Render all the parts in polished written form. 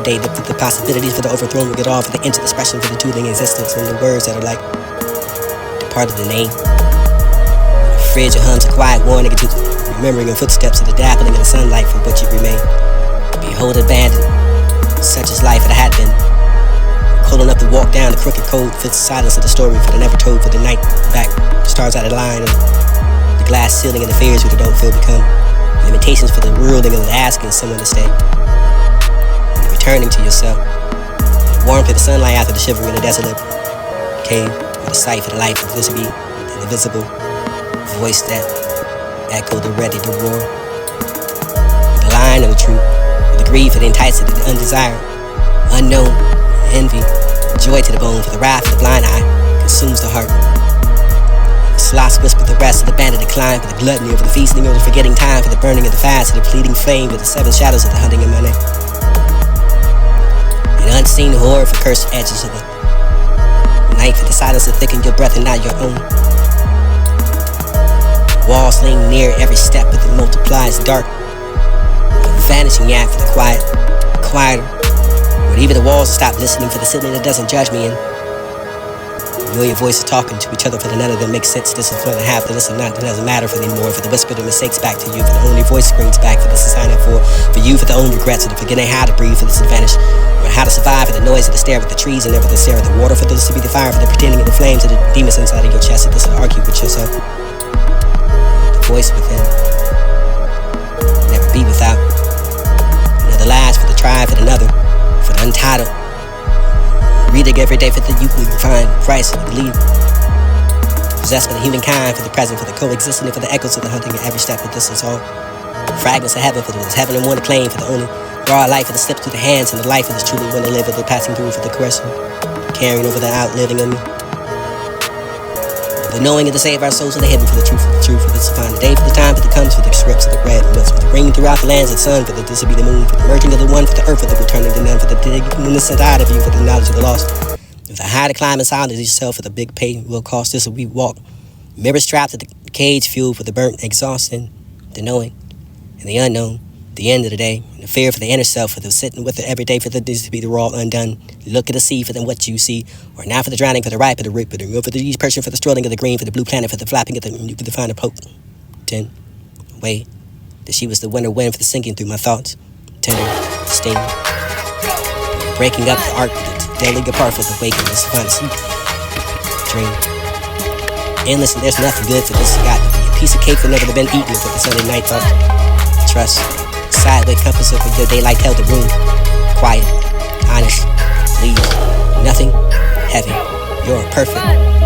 They look for the possibilities for the overthrown, we get all for the inch expression for the tooling existence and the words that are like part of the name. The fridge or hums a quiet warning to remembering your footsteps of the dappling in the sunlight for what you remain. Behold abandoned, such is life it had been. Cold enough to walk down the crooked code, fits the silence of the story for the never told, for the night back, stars out of line, and the glass ceiling and the fears we don't feel become limitations for the ruling of asking someone to stay. Returning to yourself, the warmth of the sunlight after the shivering in the desolate cave, with a sight for the life of visible and invisible voice that echoed the ready to roar. The line of the truth, the greed for the enticed, the undesired, unknown, envy, joy to the bone for the wrath of the blind eye consumes the heart. The sloths whisper the rest of the band of decline for the gluttony of the feasting of the forgetting time for the burning of the fast of the fleeting flame with the seven shadows of the hunting in my name. Unseen horror for cursed edges of the night for the silence to thicken your breath and not your own. Walls laying near every step but it multiplies dark. A vanishing act for the quiet, quieter. But even the walls will stop listening for the ceiling that doesn't judge me. And a million voices talking to each other for the none of them makes sense. This is for the half, the listen not, it doesn't matter for anymore. For the whisper the mistakes back to you, for the only voice screams back, for this is sign up for you, for the own regrets, for the forgetting how to breathe, for this advantage. How to survive for the noise of the stare with the trees and never the stare of the water, for this to be the fire, for the pretending of the flames of the demons inside of your chest, for this to argue with yourself. The voice within, never be without. Another last for the tribe, for another, for the untitled. Reading every day for the youth we find Christ and believe. Possessed for the humankind, for the present, for the coexisting, and for the echoes of the hunting at every step. But this is all fragments of heaven, for the heaven and one to claim, for the only raw life of the slips through the hands and the life of this truly one to live, for the passing through, for the caressing, carrying over the outliving of me. The knowing of the save our souls and the hidden for the truth, for this to find the day, for the time, for the comes, for the scripts of the red and what's for the ring throughout the lands of the sun, for the this will be the moon, for the merging of the one, for the earth, for the returning to none, for the digness inside of you, for the knowledge of the lost. If the high to climb inside of yourself, for the big pay will cost, this will we walk. Mirrors trapped at the cage, fuel for the burnt, exhausting, the knowing and the unknown. The end of the day, the fear for the inner self, for the sitting with it every day, for the this to be the raw undone. Look at the sea for them what you see, or now for the drowning, for the ripe, for the rip, for the real, for the each person, for the strolling of the green, for the blue planet, for the flapping of the you could find a potent way that she was the winter wind for the sinking through my thoughts, tender, stinging, breaking up the arc, the deadly apart for the wakeness, to find a sleep, dream, endless, and there's nothing good for this. Got to be a piece of cake for never been eaten for the Sunday night thought, trust. Sideway compass over your daylight held the room. Quiet, honest, leave, nothing heavy. You're a perfect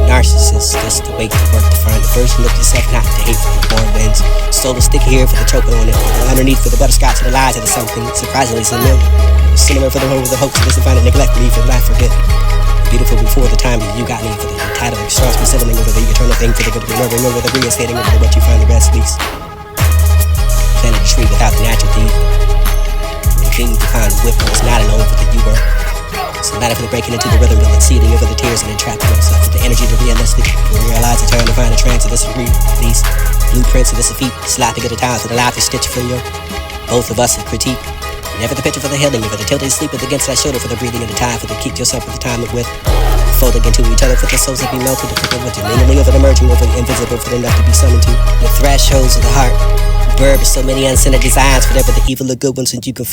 narcissist. Just to wait to work to find the version of yourself, not to hate for the warm winds. Stole a stick here for the choking on it. Underneath for the butterscotch and the lies of the something surprisingly similar. Similar for the hope of the hopes of this to find a neglect me for the life forget. Beautiful before the time that you got me for the title of stars settling over the eternal thing for the good of the remember the reinstating over what you find the best least. Planted a tree without the natural deed. The king to find a whip was not alone for the you were. It's a matter for the breaking into the rhythm of exceeding over the tears and entrapping yourself with the energy to realistic. For realize the turn to find a trance of this release. Blueprints of this defeat, slapping at the times with the laughter stitch for you. Both of us a critique. Never the picture for the healing, for the tilting sleep against that shoulder, for the breathing of the time, for the keep yourself with the time with. Folding into each other for the souls that be melted, to forget what you're minimally over the merging over the invisible for the enough to be summoned to. The thresholds of the heart. Verb is so many unscented designs, whatever the evil or good ones, and you can find